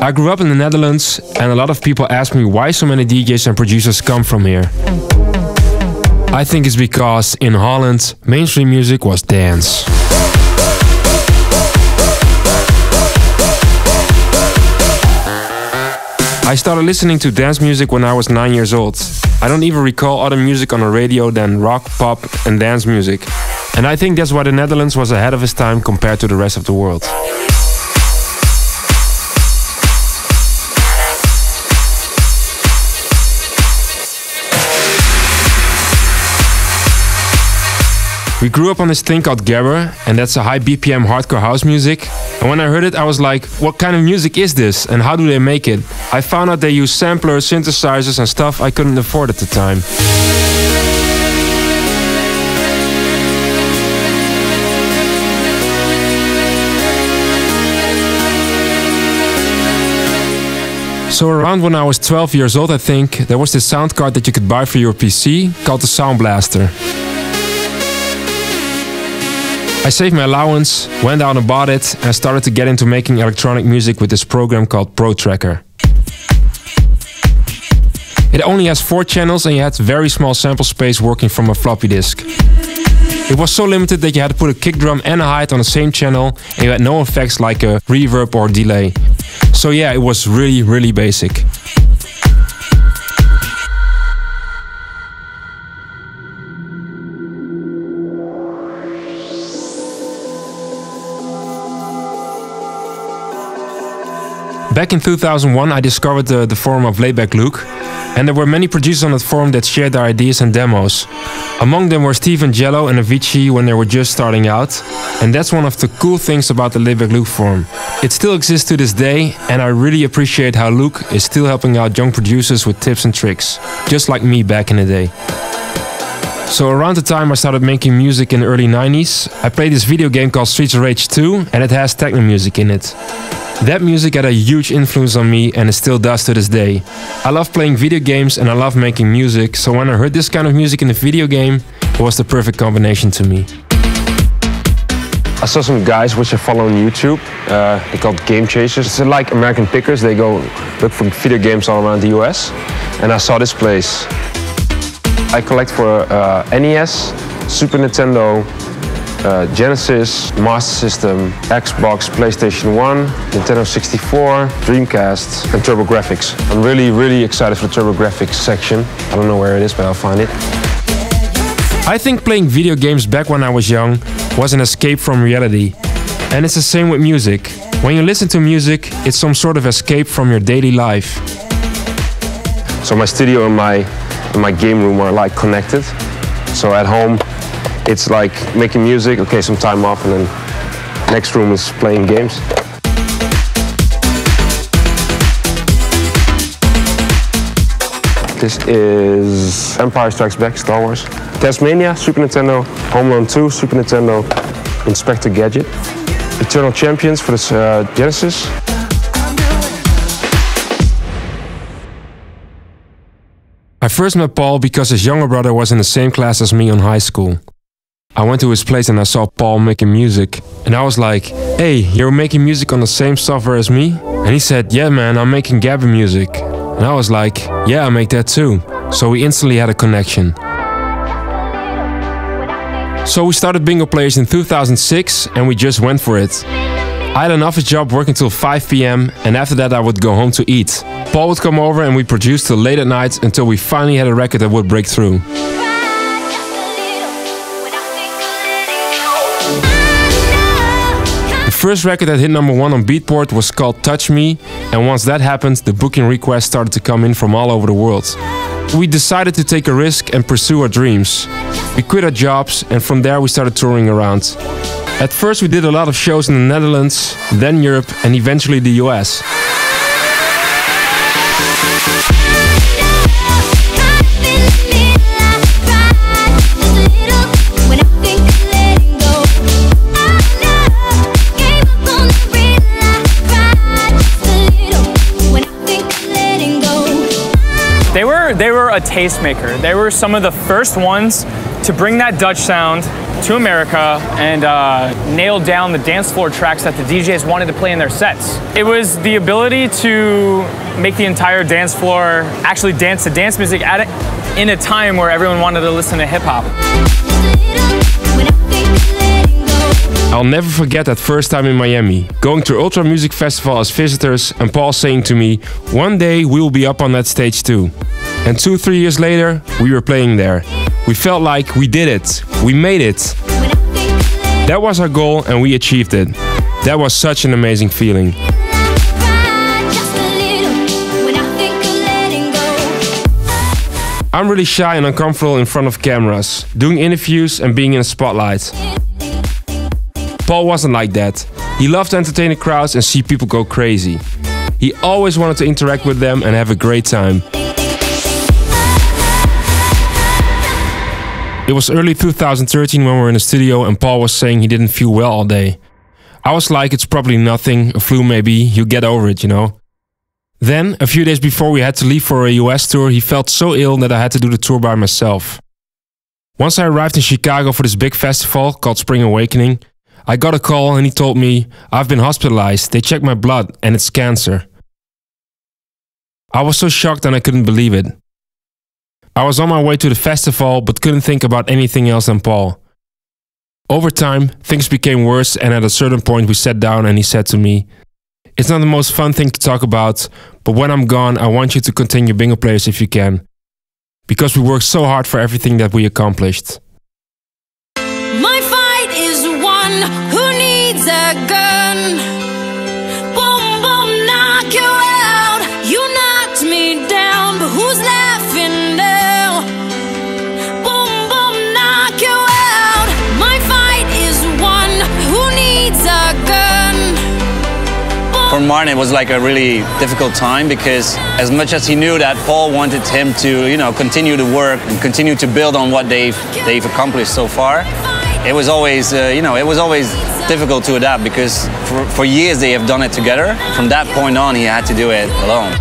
I grew up in the Netherlands and a lot of people ask me why so many DJs and producers come from here. I think it's because in Holland, mainstream music was dance. I started listening to dance music when I was 9 years old. I don't even recall other music on the radio than rock, pop and dance music. And I think that's why the Netherlands was ahead of its time compared to the rest of the world. We grew up on this thing called gabber, and that's a high BPM hardcore house music. And when I heard it, I was like, what kind of music is this and how do they make it? I found out they use samplers, synthesizers and stuff I couldn't afford at the time. So around when I was 12 years old, I think, there was this sound card that you could buy for your PC called the Sound Blaster. I saved my allowance, went out and bought it, and started to get into making electronic music with this program called Pro Tracker. It only has 4 channels and you had very small sample space working from a floppy disk. It was so limited that you had to put a kick drum and a hi-hat on the same channel and you had no effects like a reverb or delay. So yeah, it was really basic. Back in 2001 I discovered the forum of Laidback Luke, and there were many producers on that forum that shared their ideas and demos. Among them were Steve and Jello and Avicii when they were just starting out, and that's one of the cool things about the Laidback Luke forum. It still exists to this day, and I really appreciate how Luke is still helping out young producers with tips and tricks, just like me back in the day. So around the time I started making music in the early 90s, I played this video game called Streets of Rage 2, and it has techno music in it. That music had a huge influence on me and it still does to this day. I love playing video games and I love making music, so when I heard this kind of music in the video game, it was the perfect combination to me. I saw some guys which I follow on YouTube, they're called Game Chasers. It's like American Pickers, they go look for video games all around the US. And I saw this place. I collect for NES, Super Nintendo, Genesis, Master System, Xbox, PlayStation 1, Nintendo 64, Dreamcast and TurboGrafx. I'm really excited for the TurboGrafx section. I don't know where it is, but I'll find it. I think playing video games back when I was young was an escape from reality. And it's the same with music. When you listen to music, it's some sort of escape from your daily life. So my studio and my game room are like connected. So at home, it's like making music, okay, some time off, and then next room is playing games. This is Empire Strikes Back, Star Wars. Tasmania, Super Nintendo. Home Alone 2, Super Nintendo. Inspector Gadget. Eternal Champions for the Genesis. I first met Paul because his younger brother was in the same class as me in high school. I went to his place and I saw Paul making music. And I was like, hey, you're making music on the same software as me? And he said, yeah man, I'm making gabber music. And I was like, yeah, I make that too. So we instantly had a connection. So we started Bingo Players in 2006 and we just went for it. I had an office job working till 5 PM and after that I would go home to eat. Paul would come over and we produced till late at night until we finally had a record that would break through. The first record that hit #1 on Beatport was called Touch Me, and once that happened, the booking requests started to come in from all over the world. We decided to take a risk and pursue our dreams. We quit our jobs and from there we started touring around. At first we did a lot of shows in the Netherlands, then Europe and eventually the US. They were a tastemaker. They were some of the first ones to bring that Dutch sound to America and nail down the dance floor tracks that the DJs wanted to play in their sets. It was the ability to make the entire dance floor actually dance to dance music in a time where everyone wanted to listen to hip hop. I'll never forget that first time in Miami, going to Ultra Music Festival as visitors and Paul saying to me, one day we will be up on that stage too. And 2-3 years later, we were playing there. We felt like we did it, we made it. That was our goal and we achieved it. That was such an amazing feeling. I'm really shy and uncomfortable in front of cameras, doing interviews and being in the spotlight. Paul wasn't like that. He loved to entertain the crowds and see people go crazy. He always wanted to interact with them and have a great time. It was early 2013 when we were in the studio and Paul was saying he didn't feel well all day. I was like, it's probably nothing, a flu maybe, you get over it, you know. Then, a few days before we had to leave for a US tour, he felt so ill that I had to do the tour by myself. Once I arrived in Chicago for this big festival called Spring Awakening, I got a call and he told me, I've been hospitalized, they checked my blood and it's cancer. I was so shocked and I couldn't believe it. I was on my way to the festival but couldn't think about anything else than Paul. Over time, things became worse and at a certain point we sat down and he said to me, it's not the most fun thing to talk about, but when I'm gone I want you to continue Bingo Players if you can. Because we worked so hard for everything that we accomplished. Who needs a gun? Boom, boom, knock you out. You knocked me down, but who's laughing now? Boom, boom, knock you out. My fight is one. Who needs a gun? For Martin, it was like a really difficult time because as much as he knew that Paul wanted him to, continue to work and continue to build on what they've accomplished so far, it was always, difficult to adapt because for years they have done it together. From that point on, he had to do it alone.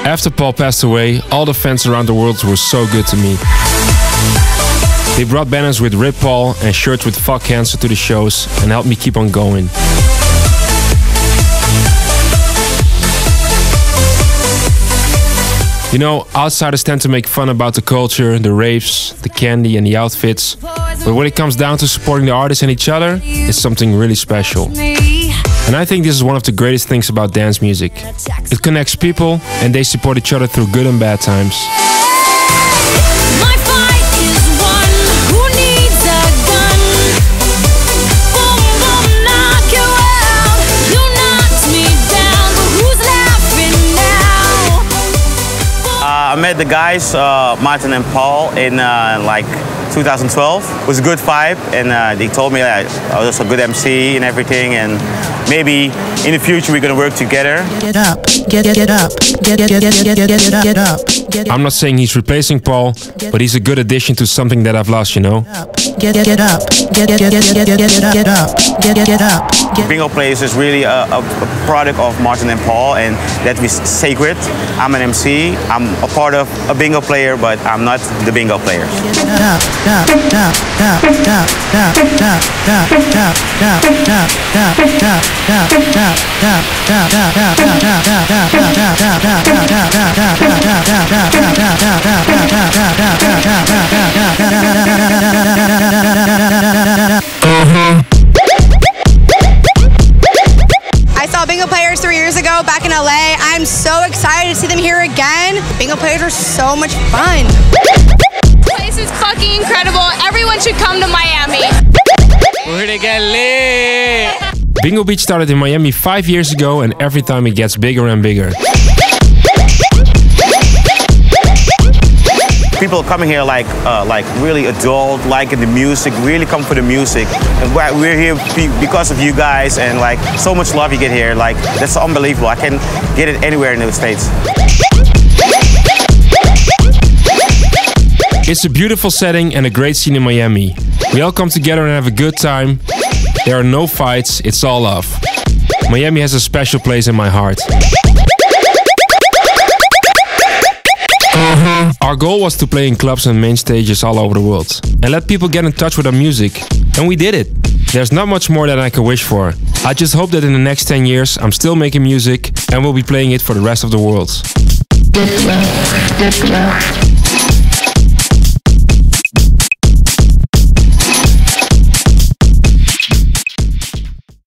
After Paul passed away, all the fans around the world were so good to me. They brought banners with Rip Paul and shirts with Fuck Cancer to the shows and helped me keep on going. You know, outsiders tend to make fun about the culture, the raves, the candy and the outfits. But when it comes down to supporting the artists and each other, it's something really special. And I think this is one of the greatest things about dance music. It connects people and they support each other through good and bad times. I met the guys, Martin and Paul, in like 2012. It was a good vibe, and they told me that I was a good MC and everything, and maybe in the future we're gonna work together. Get up, get up, get up. I'm not saying he's replacing Paul, but he's a good addition to something that I've lost, you know. Get up, get up. Bingo Players is really a product of Martin and Paul, and that is sacred. I'm an MC, I'm a part of a bingo player, but I'm not the bingo player. I saw Bingo Players 3 years ago back in LA. I'm so excited to see them here again. Bingo Players are so much fun. This place is fucking incredible. Everyone should come to Miami. We're gonna get lit! Bingo Beach started in Miami 5 years ago and every time it gets bigger and bigger. People coming here like really adult, liking the music, really come for the music. And we're here because of you guys, and like so much love you get here. Like that's unbelievable. I can't get it anywhere in the States. It's a beautiful setting and a great scene in Miami. We all come together and have a good time. There are no fights, it's all love. Miami has a special place in my heart. Our goal was to play in clubs and main stages all over the world and let people get in touch with our music. And we did it. There's not much more that I can wish for. I just hope that in the next 10 years I'm still making music and will be playing it for the rest of the world.